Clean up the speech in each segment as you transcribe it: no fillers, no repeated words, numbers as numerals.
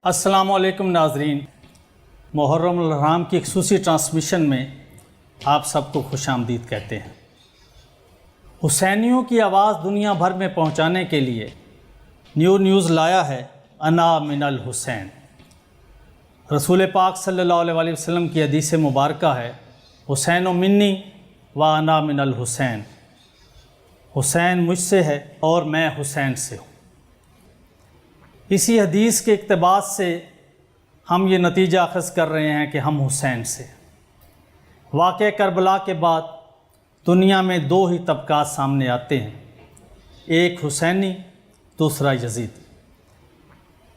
السلام علیکم ناظرین، محرم الحرام کی خصوصی ٹرانسمیشن میں آپ سب کو خوش آمدید کہتے ہیں۔ حسینیوں کی آواز دنیا بھر میں پہنچانے کے لیے نیوز لایا ہے انا من الحسین۔ رسول پاک صلی اللہ علیہ وسلم کی حدیث مبارکہ ہے، حسین و منی و انا من الحسین، حسین مجھ سے ہے اور میں حسین سے ہوں۔ اسی حدیث کے اقتباس سے ہم یہ نتیجہ اخذ کر رہے ہیں کہ ہم حسین سے۔ واقعہ کربلا کے بعد دنیا میں دو ہی طبقات سامنے آتے ہیں، ایک حسینی، دوسرا یزیدی۔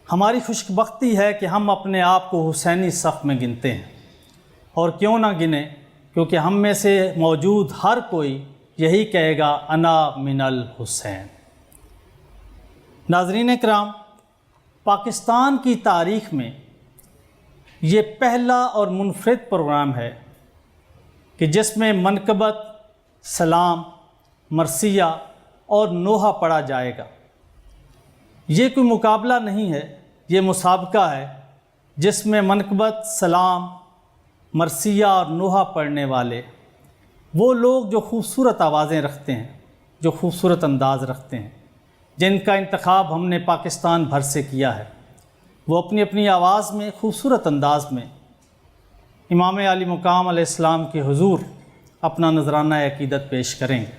ہماری خوش بختی ہے کہ ہم اپنے آپ کو حسینی صف میں گنتے ہیں، اور کیوں نہ گنیں، کیونکہ ہم میں سے موجود ہر کوئی یہی کہے گا انا من الحسین۔ ناظرین کرام، پاکستان کی تاریخ میں یہ پہلا اور منفرد پروگرام ہے کہ جس میں منقبت، سلام، مرثیہ اور نوحہ پڑھا جائے گا۔ یہ کوئی مقابلہ نہیں ہے، یہ مسابقہ ہے جس میں منقبت، سلام، مرثیہ اور نوحہ پڑھنے والے وہ لوگ جو خوبصورت آوازیں رکھتے ہیں، جو خوبصورت انداز رکھتے ہیں، جن کا انتخاب ہم نے پاکستان بھر سے کیا ہے، وہ اپنی اپنی آواز میں خوبصورت انداز میں امام علی مقام علیہ السلام کے حضور اپنا نذرانہ عقیدت پیش کریں گے۔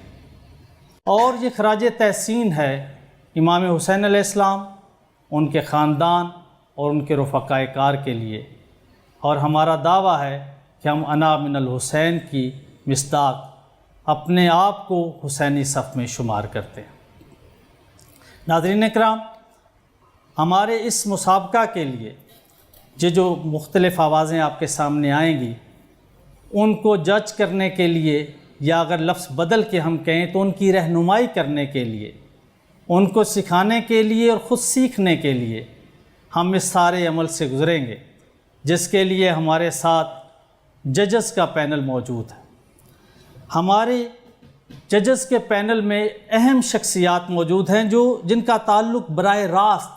اور یہ خراج تحسین ہے امام حسین علیہ السلام، ان کے خاندان اور ان کے رفقائے کار کے لیے، اور ہمارا دعویٰ ہے کہ ہم انا من الحسین کی مصداق اپنے آپ کو حسینی صف میں شمار کرتے ہیں۔ ناظرین اکرام، ہمارے اس مسابقہ کے لیے یہ جو مختلف آوازیں آپ کے سامنے آئیں گی، ان کو جج کرنے کے لیے، یا اگر لفظ بدل کے ہم کہیں تو ان کی رہنمائی کرنے کے لیے، ان کو سکھانے کے لیے اور خود سیکھنے کے لیے ہم اس سارے عمل سے گزریں گے، جس کے لیے ہمارے ساتھ ججز کا پینل موجود ہے۔ ہمارے ججز کے پینل میں اہم شخصیات موجود ہیں جن کا تعلق براہ راست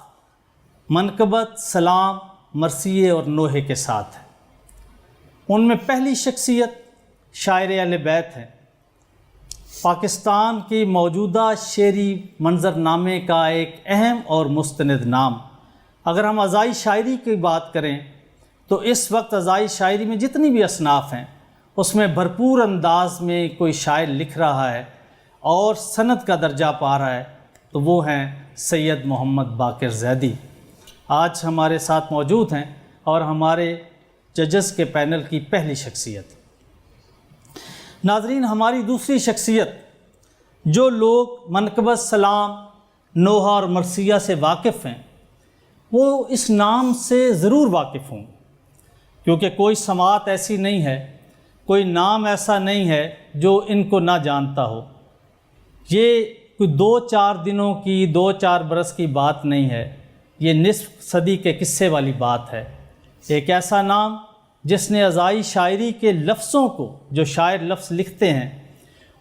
منقبت، سلام، مرثیے اور نوحے کے ساتھ ہے۔ ان میں پہلی شخصیت شاعر اہل بیت ہے، پاکستان کی موجودہ شعری منظر نامے کا ایک اہم اور مستند نام۔ اگر ہم عزائی شاعری کی بات کریں تو اس وقت عزائی شاعری میں جتنی بھی اصناف ہیں، اس میں بھرپور انداز میں کوئی شاعر لکھ رہا ہے اور سند کا درجہ پا رہا ہے تو وہ ہیں سید محمد باقر زیدی۔ آج ہمارے ساتھ موجود ہیں اور ہمارے ججز کے پینل کی پہلی شخصیت۔ ناظرین، ہماری دوسری شخصیت، جو لوگ منقبت، سلام، نوحہ اور مرثیہ سے واقف ہیں، وہ اس نام سے ضرور واقف ہوں، کیونکہ کوئی سماعت ایسی نہیں ہے، کوئی نام ایسا نہیں ہے جو ان کو نہ جانتا ہو۔ یہ کوئی 2-4 دنوں کی، 2-4 برس کی بات نہیں ہے، یہ نصف صدی کے قصے والی بات ہے۔ ایک ایسا نام جس نے عزائی شاعری کے لفظوں کو، جو شاعر لفظ لکھتے ہیں،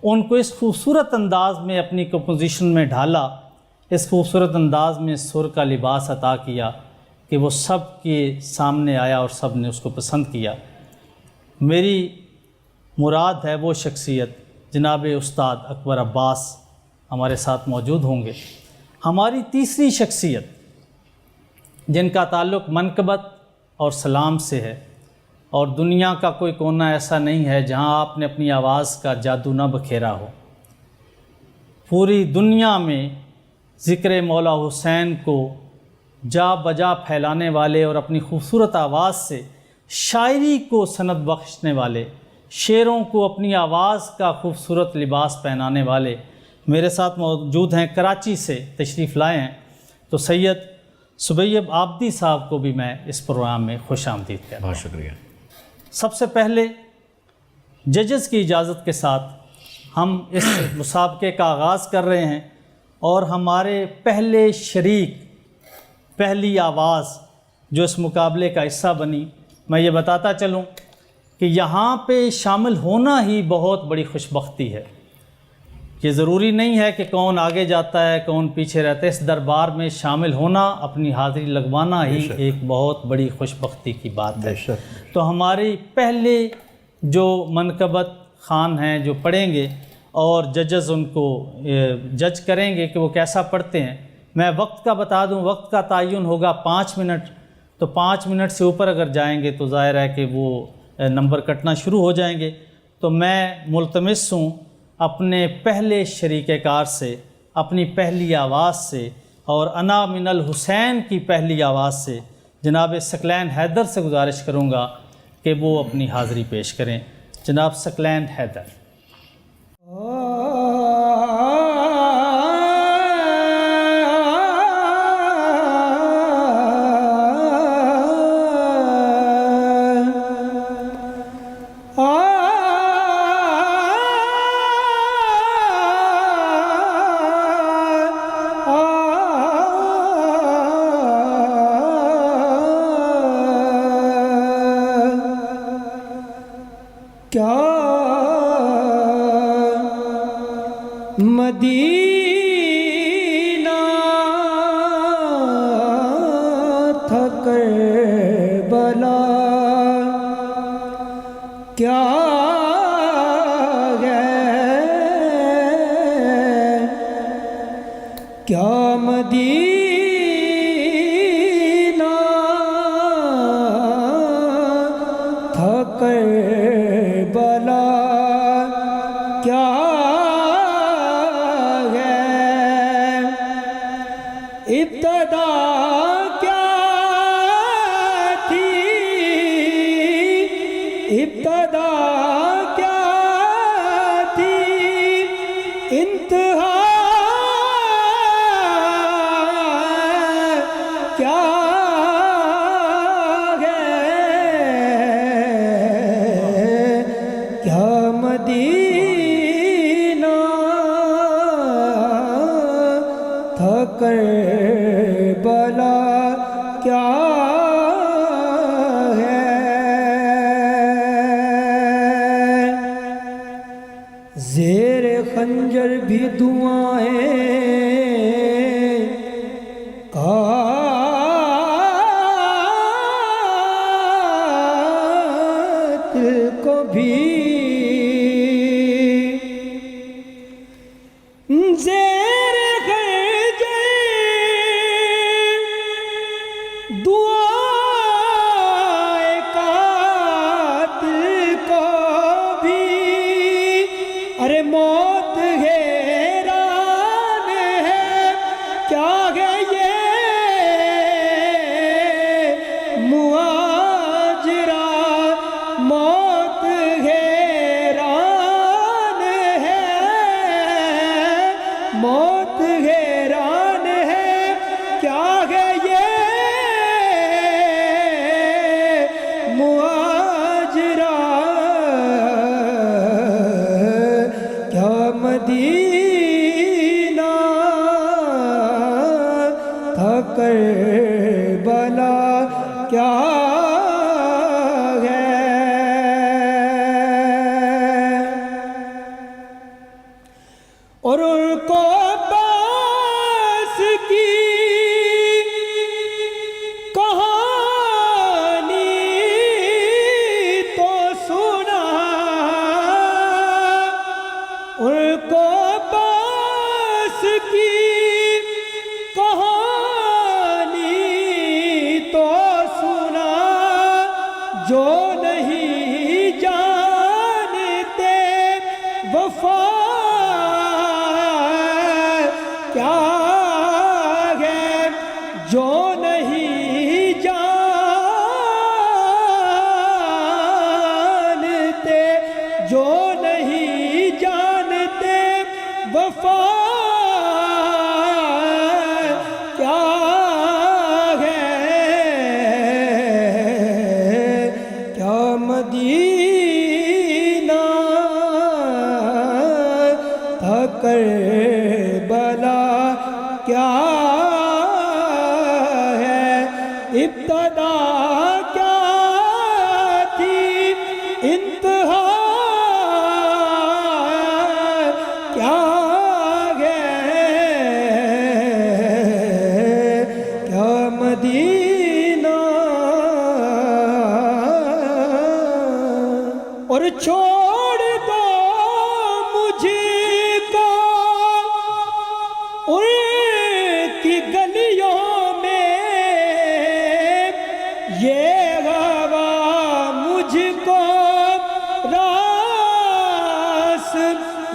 ان کو اس خوبصورت انداز میں اپنی کمپوزیشن میں ڈھالا، اس خوبصورت انداز میں سر کا لباس عطا کیا کہ وہ سب کے سامنے آیا اور سب نے اس کو پسند کیا۔ میری مراد ہے وہ شخصیت جناب استاد اکبر عباس ہمارے ساتھ موجود ہوں گے۔ ہماری تیسری شخصیت، جن کا تعلق منقبت اور سلام سے ہے، اور دنیا کا کوئی کونا ایسا نہیں ہے جہاں آپ نے اپنی آواز کا جادو نہ بکھیرا ہو۔ پوری دنیا میں ذکر مولا حسین کو جا بجا پھیلانے والے اور اپنی خوبصورت آواز سے شاعری کو سند بخشنے والے، شعروں کو اپنی آواز کا خوبصورت لباس پہنانے والے میرے ساتھ موجود ہیں۔ کراچی سے تشریف لائے ہیں، تو سید سبیب عابدی صاحب کو بھی میں اس پروگرام میں خوش آمدید کہتا ہوں۔ بہت شکریہ۔ سب سے پہلے ججز کی اجازت کے ساتھ ہم اس مسابقے کا آغاز کر رہے ہیں، اور ہمارے پہلے شریک، پہلی آواز جو اس مقابلے کا حصہ بنی، میں یہ بتاتا چلوں کہ یہاں پہ شامل ہونا ہی بہت بڑی خوش بختی ہے۔ کہ ضروری نہیں ہے کہ کون آگے جاتا ہے کون پیچھے رہتا ہے، اس دربار میں شامل ہونا، اپنی حاضری لگوانا ہی ایک بہت بڑی خوش بختی کی بات ہے۔ تو ہماری پہلے جو منقبت خوان ہیں جو پڑھیں گے اور ججز ان کو جج کریں گے کہ وہ کیسا پڑھتے ہیں، میں وقت کا بتا دوں، وقت کا تعین ہوگا 5 منٹ، تو 5 منٹ سے اوپر اگر جائیں گے تو ظاہر ہے کہ وہ نمبر کٹنا شروع ہو جائیں گے۔ تو میں ملتمس ہوں اپنے پہلے شریک کار سے، اپنی پہلی آواز سے، اور انا من الحسین کی پہلی آواز سے جناب ثقلین حیدر سے گزارش کروں گا کہ وہ اپنی حاضری پیش کریں۔ جناب ثقلین حیدر۔ کیا مدینہ تھا کربلا، کیا ہے کیا مدینہ تھا کربلا، کیا ہے ابتدا کیا تھی، ابتدا کیا تھی، انتہا کیا کربلا، کیا ہے زیر خنجر بھی دعائیں قاتل کو بھی، زیر دعائے قاتل کو بھی، ارے موت حیران ہے کیا ہے یہ مہاجرہ، موت حیران ہے، موت حیران ہے کیا ہے یہ مہاجرہ، کیا مدینہ تھا کربلا، کیا ہے اور ان کو جو نہیں جانتے وفا کیا ہے، جو نہیں جانتے، جو نہیں جانتے وفا کیا مدینہ تھا کربلا، کیا ہے ابتدا کیا تھی، انتہا کیا چھوڑ دو مجھے کو ان کی گلیوں میں، یہ ہوا مجھ کو راس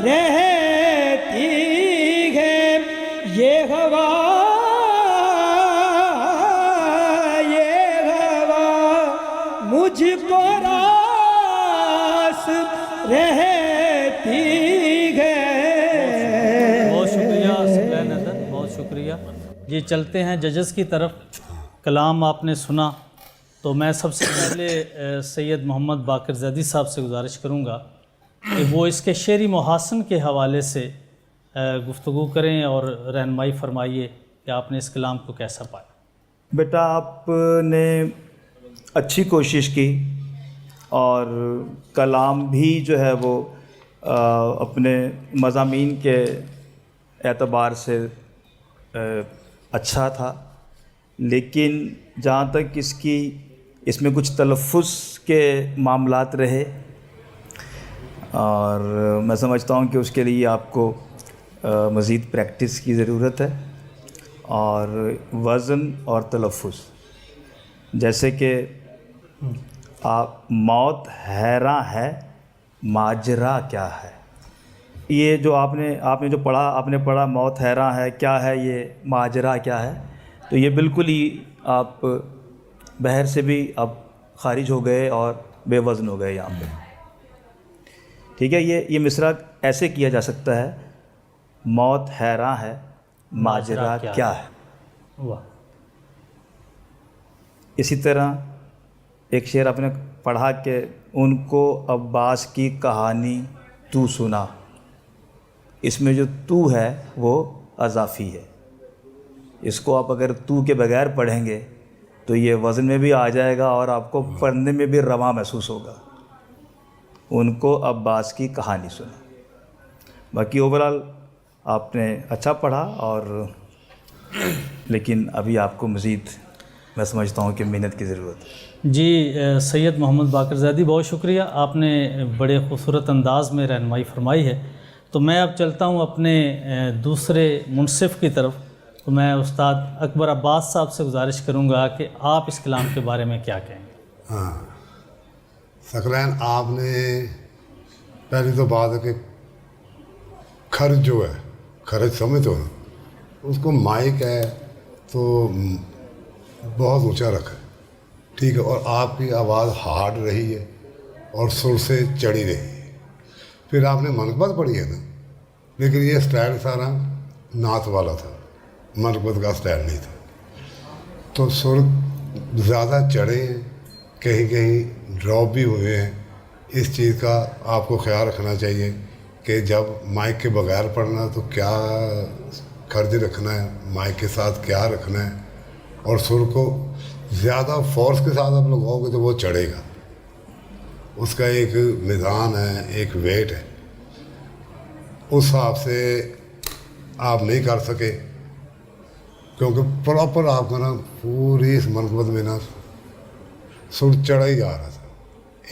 رہتی ہے، یہ ہوا مجھ کو راس رہتی ہے۔ بہت شکریہ سکلین حضرت، بہت شکریہ جی۔ چلتے ہیں ججز کی طرف۔ کلام آپ نے سنا تو میں سب سے پہلے سید محمد باقر زیدی صاحب سے گزارش کروں گا کہ وہ اس کے شعری محاسن کے حوالے سے گفتگو کریں اور رہنمائی فرمائیے کہ آپ نے اس کلام کو کیسا پایا۔ بیٹا آپ نے اچھی کوشش کی اور کلام بھی جو ہے وہ اپنے مضامین کے اعتبار سے اچھا تھا، لیکن جہاں تک اس میں کچھ تلفظ کے معاملات رہے، اور میں سمجھتا ہوں کہ اس کے لیے آپ کو مزید پریکٹس کی ضرورت ہے، اور وزن اور تلفظ، جیسے کہ موت حیراں ہے ماجرا کیا ہے، یہ جو آپ نے جو پڑھا، آپ نے پڑھا موت حیراں ہے کیا ہے، یہ ماجرا کیا ہے، تو یہ بالکل ہی آپ بحر سے بھی آپ خارج ہو گئے اور بے وزن ہو گئے یہاں پہ، ٹھیک ہے۔ یہ مصرع ایسے کیا جا سکتا ہے، موت حیراں ہے ماجرا کیا ہے۔ واہ۔ اسی طرح ایک شعر آپ نے پڑھا کہ ان کو عباس کی کہانی تو سنا، اس میں جو تو ہے وہ اضافی ہے، اس کو آپ اگر تو کے بغیر پڑھیں گے تو یہ وزن میں بھی آ جائے گا اور آپ کو پڑھنے میں بھی رواں محسوس ہوگا۔ ان کو عباس کی کہانی سنا۔ باقی اوورال آپ نے اچھا پڑھا، اور لیکن ابھی آپ کو مزید میں سمجھتا ہوں کہ محنت کی ضرورت ہے۔ جی سید محمد باقر زیدی، بہت شکریہ، آپ نے بڑے خوبصورت انداز میں رہنمائی فرمائی ہے۔ تو میں اب چلتا ہوں اپنے دوسرے منصف کی طرف، تو میں استاد اکبر عباس صاحب سے گزارش کروں گا کہ آپ اس کلام کے بارے میں کیا کہیں گے۔ ہاں ثقلین، آپ نے پہلی تو بات ہے کہ خرچ جو ہے، خرچ سمجھ ہو نا، اس کو مائک ہے تو بہت اونچا رکھا ہے، ٹھیک ہے، اور آپ کی آواز ہارڈ رہی ہے اور سر سے چڑھی رہی ہے۔ پھر آپ نے منقبت پڑھی ہے نا، لیکن یہ سٹائل سارا نعت والا تھا، منقبت کا سٹائل نہیں تھا، تو سر زیادہ چڑھے ہیں، کہیں کہیں ڈراپ بھی ہوئے ہیں۔ اس چیز کا آپ کو خیال رکھنا چاہیے کہ جب مائک کے بغیر پڑھنا تو کیا خرچ رکھنا ہے، مائک کے ساتھ کیا رکھنا ہے، اور سر کو زیادہ فورس کے ساتھ آپ لگاؤ گے تو وہ چڑھے گا، اس کا ایک میزان ہے، ایک ویٹ ہے، اس حساب سے آپ نہیں کر سکے، کیونکہ پراپر آپ کا نا پوری اس منقبت میں نا سر چڑھا ہی جا رہا تھا۔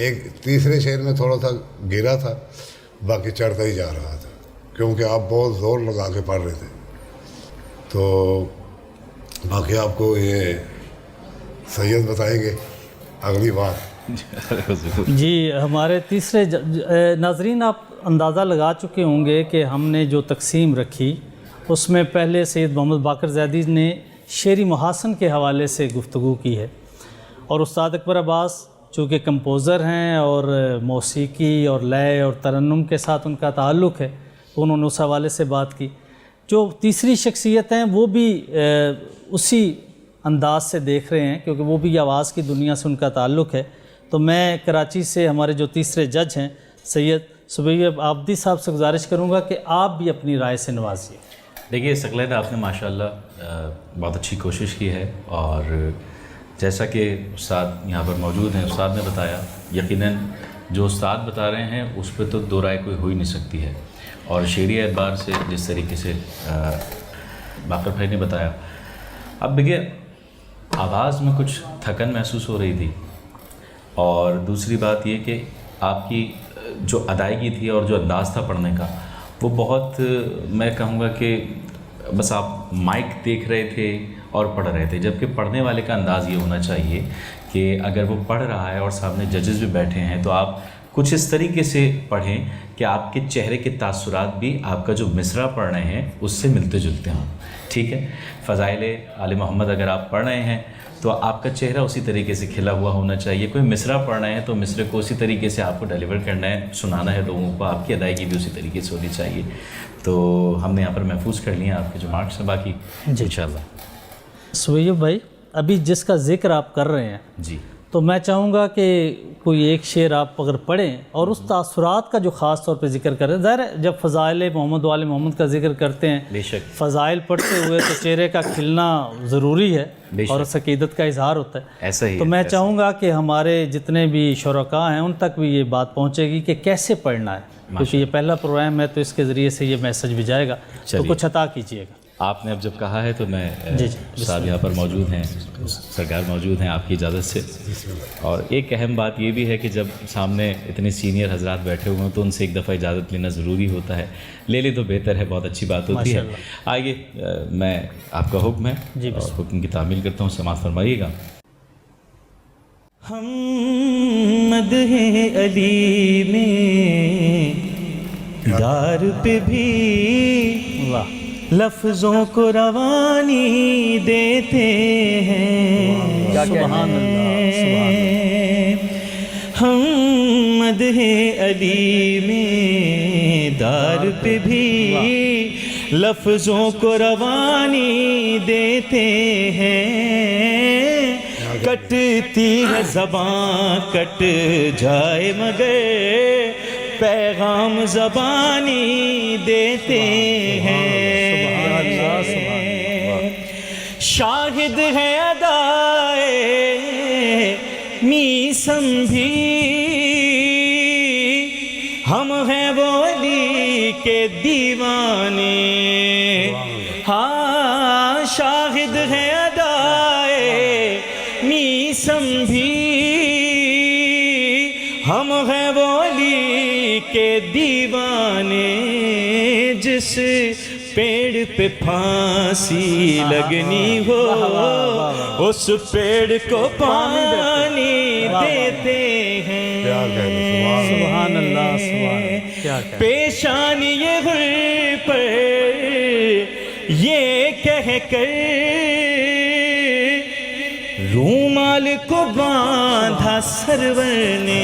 ایک تیسرے شعر میں تھوڑا سا گرا تھا، باقی چڑھتا ہی جا رہا تھا، کیونکہ آپ بہت زور لگا کے پڑھ رہے تھے۔ تو باقی آپ کو یہ سید بتائیں گے اگلی بار۔ جی ہمارے تیسرے ناظرین، آپ اندازہ لگا چکے ہوں گے کہ ہم نے جو تقسیم رکھی اس میں پہلے سید محمد باقر زیدی نے شعری محاسن کے حوالے سے گفتگو کی ہے، اور استاد اکبر عباس چونکہ کمپوزر ہیں اور موسیقی اور لے اور ترنم کے ساتھ ان کا تعلق ہے، انہوں نے اس حوالے سے بات کی۔ جو تیسری شخصیت ہیں وہ بھی اسی انداز سے دیکھ رہے ہیں، کیونکہ وہ بھی آواز کی دنیا سے ان کا تعلق ہے۔ تو میں کراچی سے ہمارے جو تیسرے جج ہیں سید سبیہ عابدی صاحب سے گزارش کروں گا کہ آپ بھی اپنی رائے سے نوازیے۔ دیکھیے ثقلین، آپ نے ماشاءاللہ بہت اچھی کوشش کی ہے، اور جیسا کہ استاد یہاں پر موجود ہیں، استاد نے بتایا، یقیناً جو استاد بتا رہے ہیں اس پہ تو دو رائے کوئی ہو ہی نہیں سکتی ہے، اور شعری اعتبار سے جس طریقے سے باقر بھائی نے بتایا۔ اب دیکھیے، آواز میں کچھ تھکن محسوس ہو رہی تھی، اور دوسری بات یہ کہ آپ کی جو ادائیگی تھی اور جو انداز تھا پڑھنے کا وہ بہت میں کہوں گا کہ بس آپ مائک دیکھ رہے تھے اور پڑھ رہے تھے، جبکہ پڑھنے والے کا انداز یہ ہونا چاہیے کہ اگر وہ پڑھ رہا ہے اور سامنے ججز بھی بیٹھے ہیں تو آپ کچھ اس طریقے سے پڑھیں کہ آپ کے چہرے کے تاثرات بھی آپ کا جو مصرع پڑھ رہے ہیں اس سے ملتے جلتے ہوں، ٹھیک ہے؟ فضائل آل محمد اگر آپ پڑھ رہے ہیں تو آپ کا چہرہ اسی طریقے سے کھلا ہوا ہونا چاہیے، کوئی مصرع پڑھ رہے ہیں تو مصرع کو اسی طریقے سے آپ کو ڈیلیور کرنا ہے، سنانا ہے لوگوں کو، آپ کی ادائیگی بھی اسی طریقے سے ہونی چاہیے۔ تو ہم نے یہاں پر محفوظ کر لیے ہیں آپ کے جو مارکس ہیں، باقی انشاءاللہ۔ سہیب بھائی، ابھی جس کا ذکر آپ کر رہے ہیں جی تو میں چاہوں گا کہ کوئی ایک شعر آپ اگر پڑھیں اور اس تاثرات کا جو خاص طور پہ ذکر کریں۔ ظاہر ہے جب فضائل محمد وآل محمد کا ذکر کرتے ہیں، بے شک فضائل پڑھتے ہوئے تو چہرے کا کھلنا ضروری ہے بے شک، اور اس عقیدت کا اظہار ہوتا ہے۔ ایسا ہی تو ہے، میں ایسا چاہوں گا کہ ہمارے جتنے بھی شرکاء ہیں ان تک بھی یہ بات پہنچے گی کہ کیسے پڑھنا ہے، کیونکہ یہ پہلا پروگرام ہے تو اس کے ذریعے سے یہ میسج بھی جائے گا، تو چلیے۔ کچھ عطا کیجیے گا۔ آپ نے اب جب کہا ہے تو میں جی صاحب یہاں پر موجود ہیں، سرکار موجود ہیں آپ کی اجازت سے، اور ایک اہم بات یہ بھی ہے کہ جب سامنے اتنے سینئر حضرات بیٹھے ہوئے ہوں تو ان سے ایک دفعہ اجازت لینا ضروری ہوتا ہے، لے لیں تو بہتر ہے، بہت اچھی بات ہوتی ہے۔ آئیے میں آپ کا حکم ہے اور حکم کی تعمیل کرتا ہوں، سماعت فرمائیے گا۔ ہم مدح علی میں دار پہ بھی لفظوں کو روانی دیتے ہیں، سبحان اللہ، ہم مدح علی میں دار پہ بھی لفظوں کو روانی دیتے ہیں، کٹتی ہے زباں کٹ جائے مگر پیغام زبانی دیتے ہیں، شاہد ہے ادائے میسم بھی، ہم ہیں وہ علی کے دیوانے، ہاں شاہد ہے ادائے میسم بھی، ہم ہیں وہ علی کے دیوانے، جس پیڑ پہ پھانسی لگنی ہو اس پیڑ کو پانی دیتے ہیں، سبحان اللہ، کیا پیشانی یہ غر پر یہ کہہ کر رومال کو باندھا سرور نے،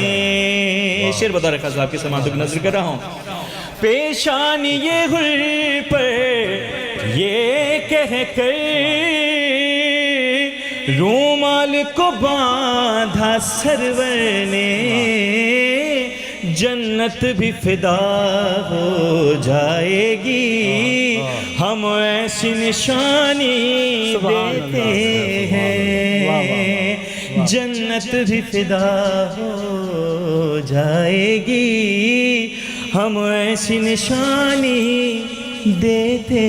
شعر بتا رکھا صاحب کی سماعتوں کی نظر کر رہا ہوں، پیشانی یہ غر پر یہ کہہ کر رومال کو باندھا سرور نے، جنت بھی فدا ہو جائے گی، ہم ایسی نشانی دیتے ہیں، جنت بھی فدا ہو جائے گی، ہم ایسی نشانی دیتے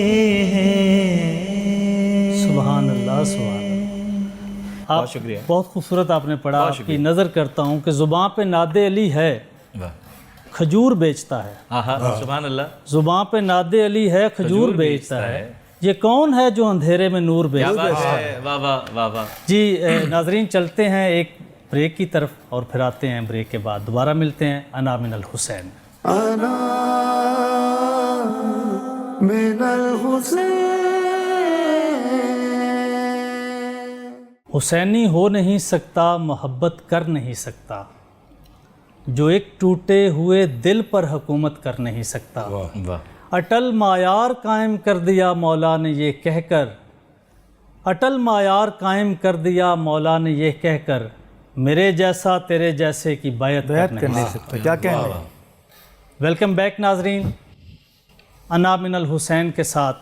ہیں۔ سبحان اللہ، سبحان اللہ۔ بہت شکریہ، بہت خوبصورت آپ نے پڑھا۔ آپ کی نظر کرتا ہوں کہ زباں پہ ناد علی ہے، کھجور بیچتا ہے۔ سبحان اللہ، زباں پہ ناد علی ہے، کھجور بیچتا ہے، یہ کون ہے جو اندھیرے میں نور بیچتا ہے؟ واہ واہ واہ واہ۔ جی ناظرین، چلتے ہیں ایک بریک کی طرف اور پھر آتے ہیں بریک کے بعد دوبارہ ملتے ہیں۔ انا من الحسین، انا من الحسین، حسینی ہو نہیں سکتا، محبت کر نہیں سکتا، جو ایک ٹوٹے ہوئے دل پر حکومت کر نہیں سکتا، اٹل معیار قائم کر دیا مولا نے یہ کہہ کر، اٹل معیار قائم کر دیا مولا نے یہ کہہ کر، میرے جیسا تیرے جیسے کی بیعت کر نہیں سکتا۔ کیا کہنا؟ ویلکم بیک ناظرین، انا من الحسین کے ساتھ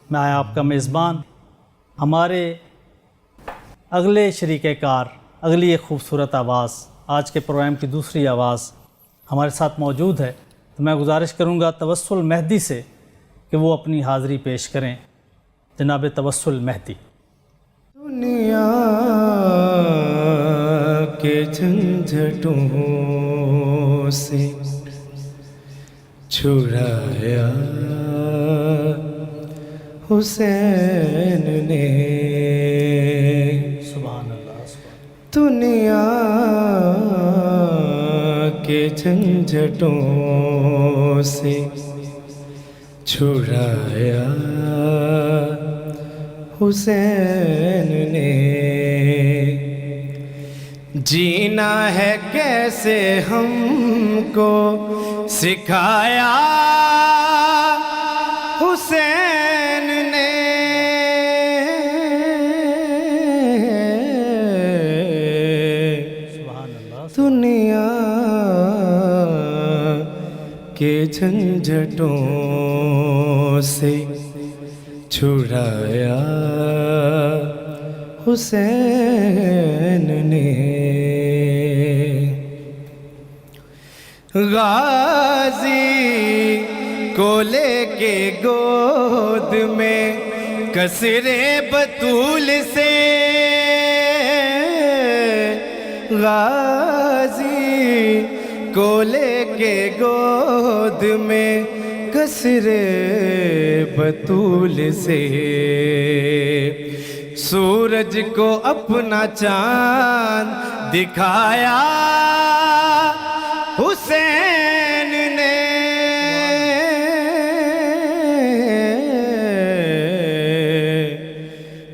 میں آپ کا میزبان، ہمارے اگلے شریک کار، اگلی ایک خوبصورت آواز، آج کے پروگرام کی دوسری آواز ہمارے ساتھ موجود ہے، تو میں گزارش کروں گا توسل مہدی سے کہ وہ اپنی حاضری پیش کریں۔ جناب توسل مہدی۔ دنیا کے جھنجھٹوں سے چھڑایا حسین نے سبحان اللہ دنیا کے جھنجھٹوں سے چھڑایا حسین نے جینا ہے کیسے ہم کو سکھایا حسین نے سبحان اللہ دنیا کے جھنجھٹوں سے چھڑایا حسین نے غازی کو لے کے گود میں کسرے بطول سے غازی کو لے کے گود میں کسرے بطول سے سورج کو اپنا چاند دکھایا حسین نے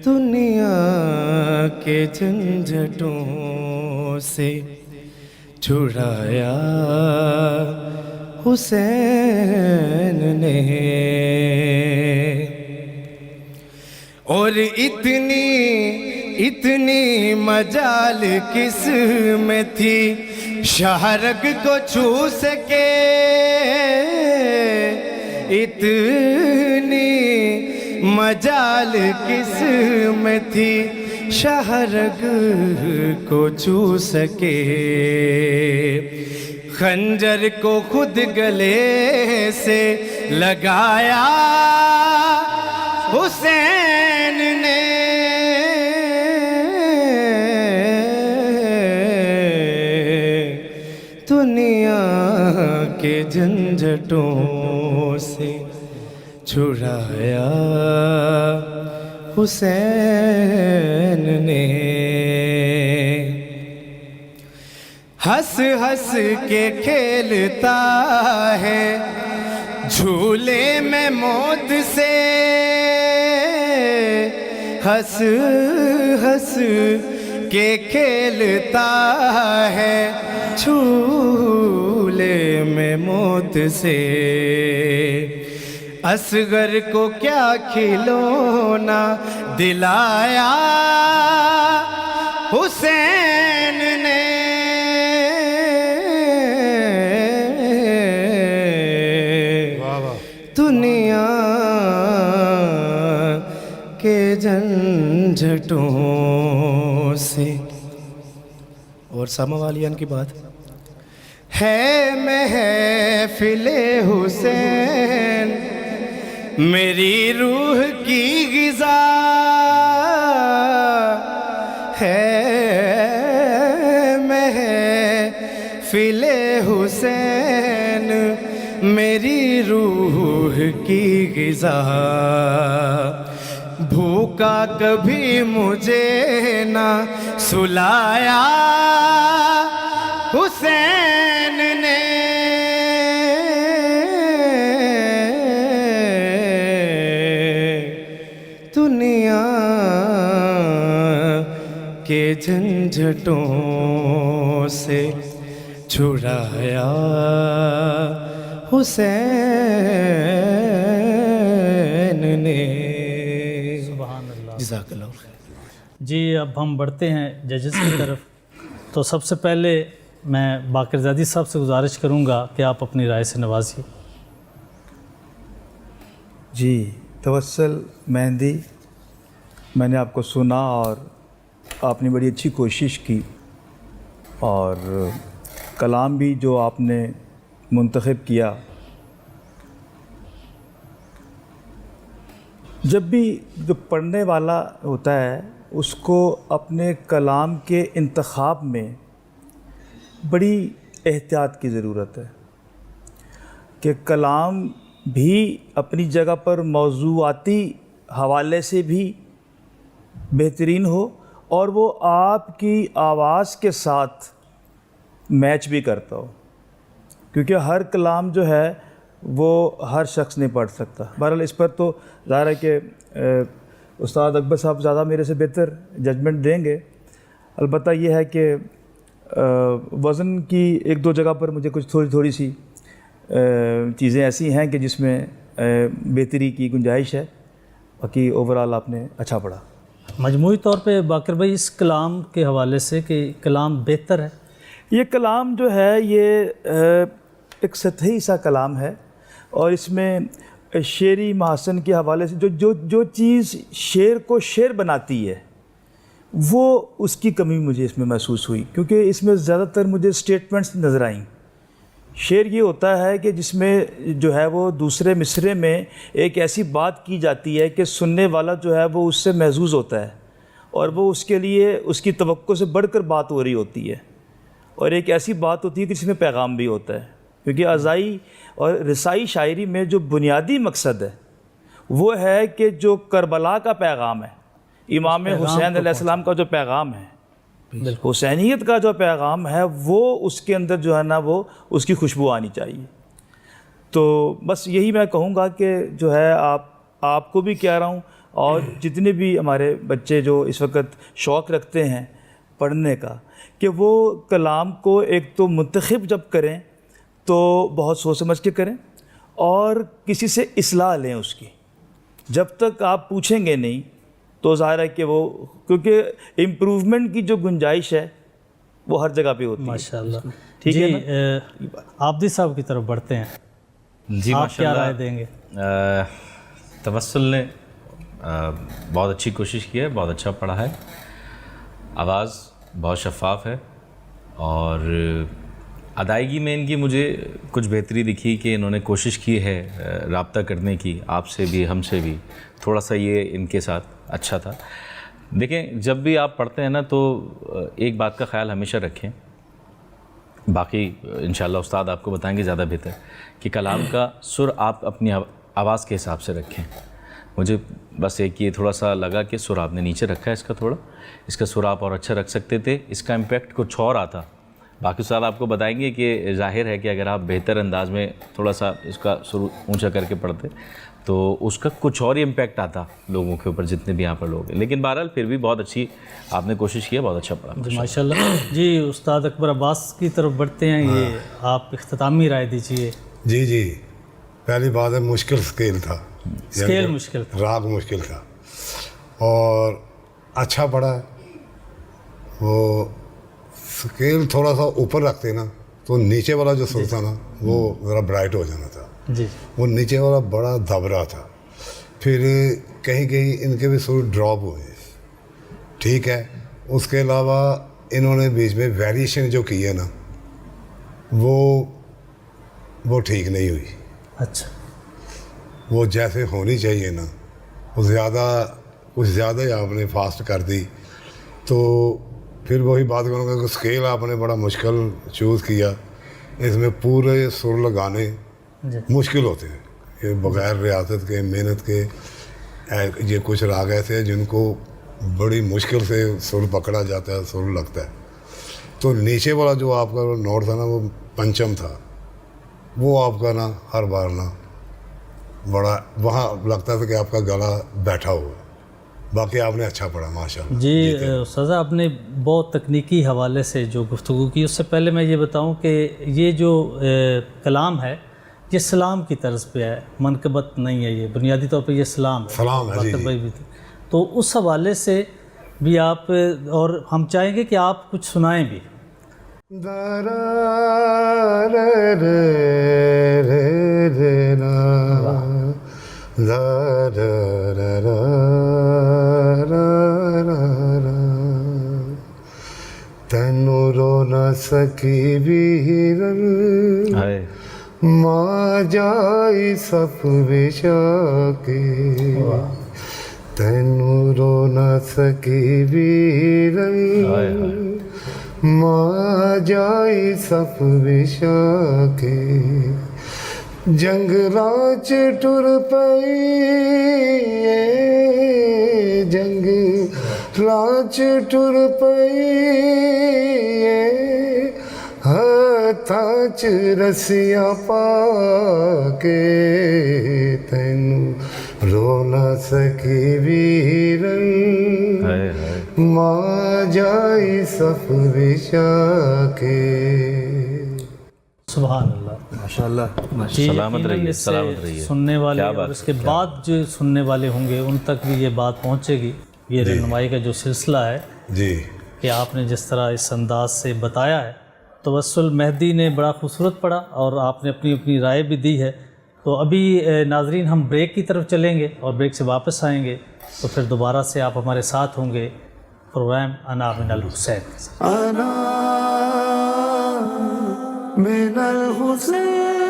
دنیا کے جھنجھٹوں سے چھڑایا حسین نے اور اتنی مجال کس میں تھی شہرگ کو چھو سکے اتنی مجال کس میں تھی شہرگ کو چھو سکے خنجر کو خود گلے سے لگایا حسین نے دنیا کے جھنجھٹوں سے چھڑایا حسین نے ہنس ہنس کے کھیلتا ہے جھولے میں موت سے ہنس ہنس کے کھیلتا ہے جھولے میں موت سے اصغر کو کیا کھلونا دلایا حسین نے دنیا کے جھنجھٹوں سے اور سامہ والیان کی بات ہے محفل حسین میری روح کی غذا ہے محفل حسین میری روح کی غذا بھوکا کبھی مجھے نہ سلایا حسین نے دنیا کے جھنجھٹوں سے چھڑایا حسین نے سبحان اللہ جزاک اللہ خیر۔ جی اب ہم بڑھتے ہیں ججز کی طرف تو سب سے پہلے میں باقر زادی صاحب سے گزارش کروں گا کہ آپ اپنی رائے سے نوازیے۔ جی توسل مہندی، میں نے آپ کو سنا اور آپ نے بڑی اچھی کوشش کی اور کلام بھی جو آپ نے منتخب کیا، جب بھی جو پڑھنے والا ہوتا ہے اس کو اپنے کلام کے انتخاب میں بڑی احتیاط کی ضرورت ہے کہ کلام بھی اپنی جگہ پر موضوعاتی حوالے سے بھی بہترین ہو اور وہ آپ کی آواز کے ساتھ میچ بھی کرتا ہو، کیونکہ ہر کلام جو ہے وہ ہر شخص نہیں پڑھ سکتا۔ بہرحال اس پر تو ظاہر ہے کہ استاد اکبر صاحب زیادہ میرے سے بہتر ججمنٹ دیں گے۔ البتہ یہ ہے کہ وزن کی ایک دو جگہ پر مجھے کچھ تھوڑی سی چیزیں ایسی ہیں کہ جس میں بہتری کی گنجائش ہے، باقی اوورآل آپ نے اچھا پڑھا۔ مجموعی طور پہ باقر بھائی اس کلام کے حوالے سے کہ کلام بہتر ہے؟ یہ کلام جو ہے یہ ایک سطحی سا کلام ہے، اور اس میں شعری محاسن کے حوالے سے جو چیز شعر کو شعر بناتی ہے وہ اس کی کمی مجھے اس میں محسوس ہوئی، کیونکہ اس میں زیادہ تر مجھے سٹیٹمنٹس نظر آئیں۔ شعر یہ ہوتا ہے کہ جس میں جو ہے وہ دوسرے مصرعے میں ایک ایسی بات کی جاتی ہے کہ سننے والا جو ہے وہ اس سے محظوظ ہوتا ہے، اور وہ اس کے لیے اس کی توقع سے بڑھ کر بات ہو رہی ہوتی ہے، اور ایک ایسی بات ہوتی ہے کہ جس میں پیغام بھی ہوتا ہے، کیونکہ ازائی اور رسائی شاعری میں جو بنیادی مقصد ہے وہ ہے کہ جو کربلا کا پیغام ہے، امام حسین علیہ السلام کا جو پیغام ہے، حسینیت کا جو پیغام ہے، وہ اس کے اندر جو ہے نا وہ اس کی خوشبو آنی چاہیے۔ تو بس یہی میں کہوں گا کہ جو ہے آپ کو بھی کہہ رہا ہوں، اور جتنے بھی ہمارے بچے جو اس وقت شوق رکھتے ہیں پڑھنے کا، کہ وہ کلام کو ایک تو منتخب جب کریں تو بہت سوچ سمجھ کے کریں، اور کسی سے اصلاح لیں اس کی۔ جب تک آپ پوچھیں گے نہیں تو ظاہر ہے کہ وہ، کیونکہ امپروومنٹ کی جو گنجائش ہے وہ ہر جگہ پہ ہوتی ہے۔ ماشاءاللہ۔ ٹھیک ہے جی عابدی صاحب کی طرف بڑھتے ہیں، جی آپ کیا ماشاءاللہ رائے دیں گے؟ توسل نے بہت اچھی کوشش کی ہے، بہت اچھا پڑھا ہے، آواز بہت شفاف ہے، اور ادائیگی میں ان کی مجھے کچھ بہتری دکھی کہ انہوں نے کوشش کی ہے رابطہ کرنے کی، آپ سے بھی ہم سے بھی، تھوڑا سا یہ ان کے ساتھ اچھا تھا۔ دیکھیں جب بھی آپ پڑھتے ہیں نا تو ایک بات کا خیال ہمیشہ رکھیں، باقی انشاءاللہ استاد آپ کو بتائیں گے زیادہ بہتر، کہ کلام کا سر آپ اپنی آواز کے حساب سے رکھیں۔ مجھے بس ایک یہ تھوڑا سا لگا کہ سر آپ نے نیچے رکھا ہے، اس کا سر آپ اور اچھا رکھ سکتے تھے، اس کا امپیکٹ کچھ اور آتا۔ باقی استاد آپ کو بتائیں گے کہ ظاہر ہے کہ اگر آپ بہتر انداز میں تھوڑا سا اس کا سر اونچا کر کے پڑھتے تو اس کا کچھ اور ہی امپیکٹ آتا لوگوں کے اوپر، جتنے بھی یہاں پر لوگ ہیں۔ لیکن بہرحال پھر بھی بہت اچھی آپ نے کوشش کی ہے، بہت اچھا پڑھا۔ جی ماشاءاللہ۔ جی استاد اکبر عباس کی طرف بڑھتے ہیں، یہ آپ اختتامی رائے دیجیے۔ جی پہلی بات ہے مشکل سکیل تھا، سکیل مشکل تھا، راگ مشکل تھا، اور اچھا پڑھا ہے۔ وہ سکیل تھوڑا سا اوپر رکھتے نا تو نیچے والا جو سر تھا نا وہ ذرا برائٹ ہو جانا تھا، جی وہ نیچے والا بڑا دبرا تھا، پھر کہیں ان کے بھی سر ڈراپ ہوئے، ٹھیک ہے۔ اس کے علاوہ انہوں نے بیچ میں ویریشن جو کی ہے نا وہ ٹھیک نہیں ہوئی۔ اچھا، وہ جیسے ہونی چاہیے نا وہ کچھ زیادہ ہی آپ نے فاسٹ کر دی، تو پھر وہی بات کروں گا کہ اسکیل آپ نے بڑا مشکل چوز کیا، اس میں پورے سر لگانے مشکل ہوتے ہیں، یہ بغیر ریاضت کے محنت کے یہ کچھ راگ ایسے ہیں جن کو بڑی مشکل سے سر پکڑا جاتا ہے، سر لگتا ہے۔ تو نیچے والا جو آپ کا نوٹ تھا نا وہ پنچم تھا، وہ آپ کا نا ہر بار نا بڑا وہاں لگتا تھا کہ آپ کا گلا بیٹھا ہوا ہے۔ باقی آپ نے اچھا پڑھا ماشاءاللہ۔ جی استاذہ، آپ نے بہت تکنیکی حوالے سے جو گفتگو کی، اس سے پہلے میں یہ بتاؤں کہ یہ جو کلام ہے یہ سلام کی طرز پہ ہے، منقبت نہیں ہے، یہ بنیادی طور پہ یہ سلام ہے، سلام ہے باقر بھائی بھی تھے۔ تو اس حوالے سے بھی آپ، اور ہم چاہیں گے کہ آپ کچھ سنائیں بھی۔ تینو رو نہ سکی ویرن ماں جائی سپ بچا کے، تینو رو نہ سکی ویرن ماں جائی سپ بشا کے جنگ راچ ٹر پئی جنگ راچ ٹر پئی ہاتھاں چ رسیاں پا کے تینوں رو نہ سکی ویرن ماں جائی صف بچھا کے. سبحان اللہ. ماشاء اللہ. جی سلامت یقیناً رہیے، اس سے سلامت رہیے. سننے والے کیا اور بات اس کے بعد جو سننے والے ہوں گے ان تک بھی یہ بات پہنچے گی. یہ رہنمائی کا جو سلسلہ ہے جی کہ آپ نے جس طرح اس انداز سے بتایا ہے، توسل مہدی نے بڑا خوبصورت پڑھا اور آپ نے اپنی اپنی رائے بھی دی ہے. تو ابھی ناظرین ہم بریک کی طرف چلیں گے اور بریک سے واپس آئیں گے تو پھر دوبارہ سے آپ ہمارے ساتھ ہوں گے پروگرام انا من الحسین. انا من الحسین.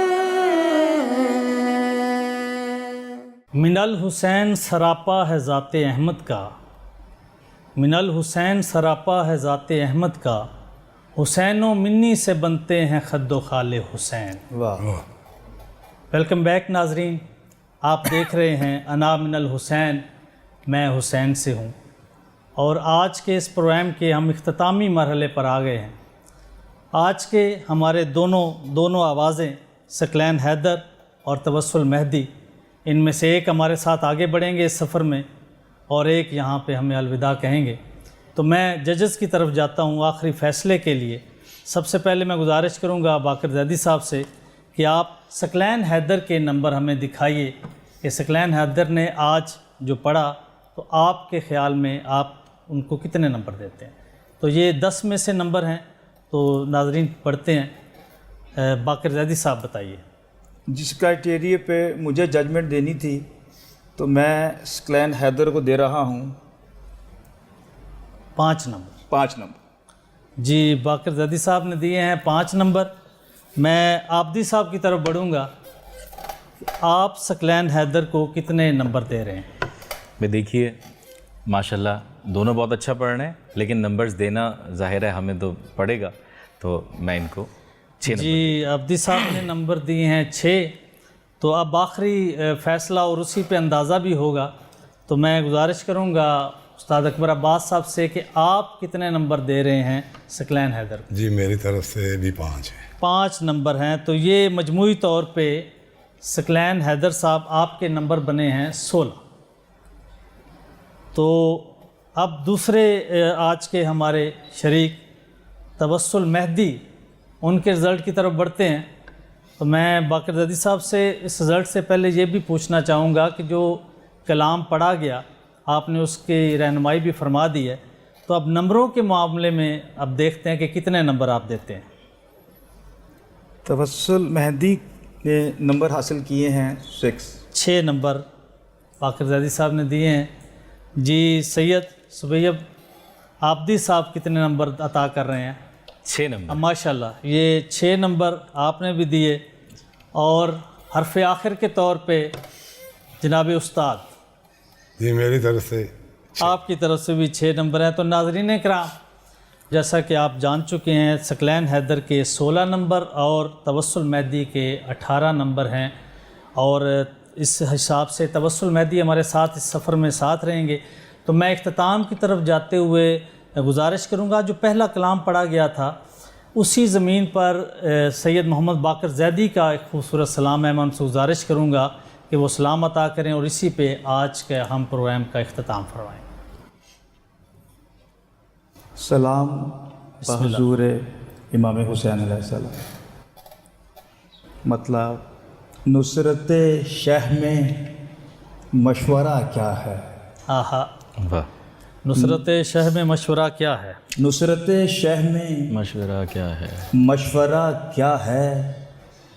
من الحسین سراپا ہے ذات احمد کا، من الحسین سراپا ہے ذات احمد کا، حسین و منی سے بنتے ہیں خد و خال حسین. واہ. ویلکم بیک ناظرین، آپ دیکھ رہے ہیں انا من الحسین، میں حسین سے ہوں. اور آج کے اس پروگرام کے ہم اختتامی مرحلے پر آ گئے ہیں. آج کے ہمارے دونوں آوازیں ثقلین حیدر اور توسل مہدی، ان میں سے ایک ہمارے ساتھ آگے بڑھیں گے اس سفر میں اور ایک یہاں پہ ہمیں الوداع کہیں گے. تو میں ججز کی طرف جاتا ہوں آخری فیصلے کے لیے. سب سے پہلے میں گزارش کروں گا باقر زیدی صاحب سے کہ آپ ثقلین حیدر کے نمبر ہمیں دکھائیے کہ ثقلین حیدر نے آج جو پڑھا تو آپ کے خیال میں آپ ان کو کتنے نمبر دیتے ہیں. تو یہ 10 میں سے نمبر ہیں. تو ناظرین پڑھتے ہیں. باقر زیدی صاحب بتائیے. جس کرائٹیریے پہ مجھے ججمنٹ دینی تھی تو میں ثقلین حیدر کو دے رہا ہوں 5 نمبر. 5 نمبر. جی باقر زیدی صاحب نے دیے ہیں 5 نمبر. میں آبدی صاحب کی طرف بڑھوں گا. آپ ثقلین حیدر کو کتنے نمبر دے رہے ہیں؟ میں دیکھیے ماشاءاللہ دونوں بہت اچھا پڑھ رہے ہیں لیکن نمبرز دینا ظاہر ہے ہمیں تو پڑے گا، تو میں ان کو 6 نمبر. جی آبدی صاحب نے نمبر دیے ہیں 6. تو اب آخری فیصلہ اور اسی پہ اندازہ بھی ہوگا. تو میں گزارش کروں گا استاد اکبر عباس صاحب سے کہ آپ کتنے نمبر دے رہے ہیں ثقلین حیدر کو؟ جی میری طرف سے بھی 5 ہے. 5 نمبر ہیں. تو یہ مجموعی طور پہ ثقلین حیدر صاحب آپ کے نمبر بنے ہیں 16. تو اب دوسرے آج کے ہمارے شریک توسل مہدی، ان کے رزلٹ کی طرف بڑھتے ہیں. تو میں باقر زیدی صاحب سے اس رزلٹ سے پہلے یہ بھی پوچھنا چاہوں گا کہ جو کلام پڑھا گیا آپ نے اس کی رہنمائی بھی فرما دی ہے، تو اب نمبروں کے معاملے میں اب دیکھتے ہیں کہ کتنے نمبر آپ دیتے ہیں. توسل مہدی نے نمبر حاصل کیے ہیں 6 نمبر باقر زیدی صاحب نے دیے ہیں. جی سید سبیب آبدی صاحب کتنے نمبر عطا کر رہے ہیں؟ 6 نمبر. ماشاءاللہ یہ 6 نمبر آپ نے بھی دیے. اور حرف آخر کے طور پہ جناب استاد، جی میری طرف سے آپ کی طرف سے بھی 6 نمبر ہیں. تو ناظرین کرام، جیسا کہ آپ جان چکے ہیں ثقلین حیدر کے 16 نمبر اور توسل مہدی کے 18 نمبر ہیں. اور اس حساب سے توسل مہدی ہمارے ساتھ اس سفر میں ساتھ رہیں گے. تو میں اختتام کی طرف جاتے ہوئے گزارش کروں گا، جو پہلا کلام پڑھا گیا تھا اسی زمین پر سید محمد باقر زیدی کا ایک خوبصورت سلام ہے. میں ان سے گزارش کروں گا کہ وہ سلام عطا کریں اور اسی پہ آج کے ہم پروگرام کا اختتام فرمائیں. سلام بحضور امام حسین علیہ السلام. مطلب نصرت شہ میں مشورہ کیا ہے؟ آہا، واہ. نصرت شہ میں مشورہ کیا ہے؟ نصرت شہ میں مشورہ کیا ہے؟ مشورہ کیا ہے؟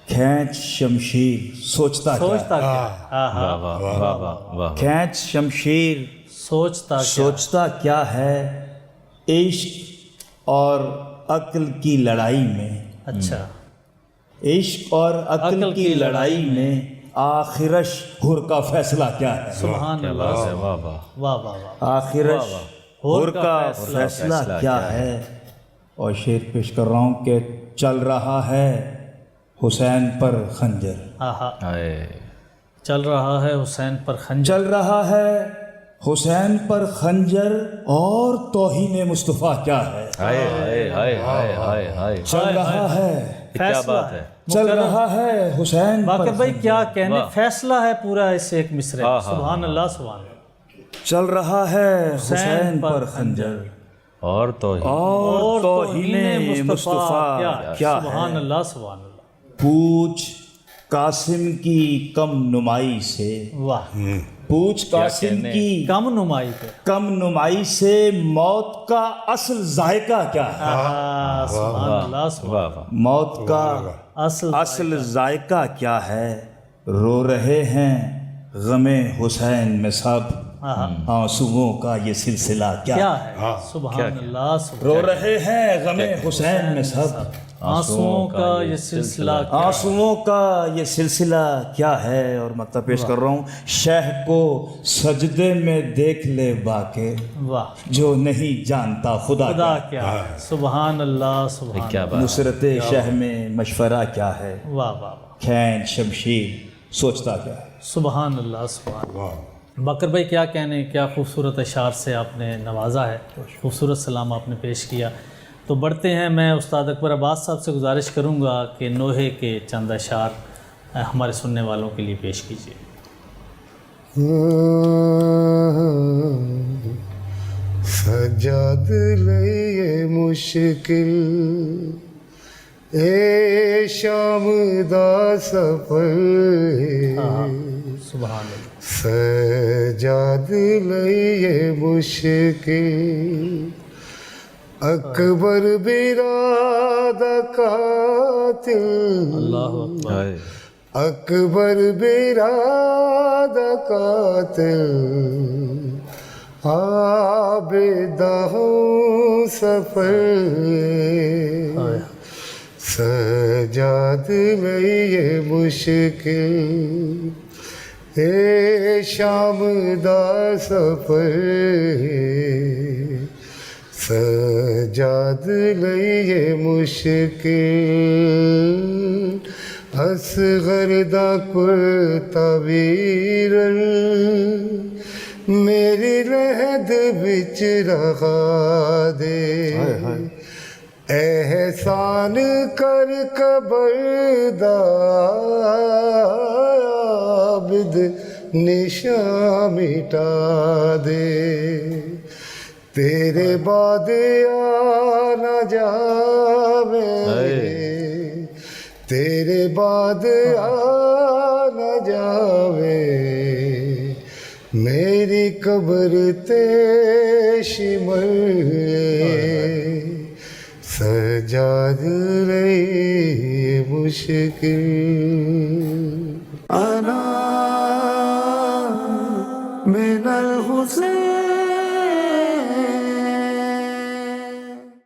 کھینچ شمشیر سوچتا کیا ہے؟ سوچتا کیا ہے؟ آہا، واہ واہ واہ واہ واہ. کھینچ شمشیر سوچتا کیا ہے؟ سوچتا کیا ہے؟ عشق اور عقل کی لڑائی میں. اچھا، عشق اور عقل کی لڑائی میں آخرش حر کا فیصلہ کیا ہے؟ سبحان کیا اللہ، بات ہے. واہ واہ. واہ واہ واہ. آخرش حر کا فیصلہ کیا ہے؟ اور شعر پیش کر رہا ہوں کہ چل رہا ہے حسین پر خنجر. آہا ہائے چل رہا ہے حسین پر خنجر. چل رہا ہے حسین پر خنجر اور توہین مصطفیٰ کیا ہے. ہائے ہائے ہائے ہائے ہائے ہائے چل رہا ہے کیا فیصلہ بات ہے. چل رہا ہے حسین پر باقر بھائی کیا کہنے واہ. فیصلہ ہے پورا اس ایک مصرے میں. ہاں، ہاں، سبحان اللہ سبحان اللہ. چل رہا ہے حسین پر خنجر اور توہین اور توہین مصطفیٰ مصطفیٰ کیا سبحان ہے. اللہ سبحان اللہ. پوچھ قاسم کی کم نمائی سے، واہ پوچھ قاسم کہنے. کی کم نمائی پہ. کم نمائی سے موت کا اصل ذائقہ کیا ہے. آہا سبحان اللہ سبحان واہ واہ. موت کا اللہ. اصل ذائقہ کیا ہے. رو رہے ہیں غم حسین میں سب، آنسوؤں کا یہ سلسلہ کیا کیا ہے. ہے. سبحان اللہ سبحان رو رہے ہیں غم حسین میں سب، آنسوؤں کا یہ سلسلہ کیا. آنسوؤں کا یہ سلسلہ کیا ہے. اور مطلب پیش کر رہا ہوں، شہ کو سجدے میں دیکھ لے باقی واہ جو نہیں جانتا خدا خدا کیا. کیا ہے. سبحان اللہ سبحان کیا بات. نصرت شہ میں مشورہ کیا ہے. اللہ. واہ واہ واہ. کھین شمشیر سوچتا کیا ہے. سبحان اللہ سبحان اللہ. بکر بھائی کیا کہنے، کیا خوبصورت اشعار سے آپ نے نوازا ہے، خوبصورت سلام آپ نے پیش کیا. تو بڑھتے ہیں، میں استاد اکبر عباس صاحب سے گزارش کروں گا کہ نوحے کے چند اشعار ہمارے سننے والوں کے لیے پیش کیجیے. سجاد لئے مشکل اے شام دا سفر، سبحان اللہ. سجاد لئے مشکل اکبر برادہ قاتل، اللہ اکبر. ہائے اکبر برادہ قاتل، عابدہ ہوں سفر، سجاد لئے مشکل اے شام دا سفر، سجاد لئے مشکل اصغر دا کرتا ویرن، میری لہد بچ رہا دے، احسان کر قبر دا عابد نشاں مٹا دے، تیرے بعد آ نہ جاوے، تیرے بعد آ نہ جاوے، میری قبر تے شمر، سجاد رہی مشکل. انا من الحسین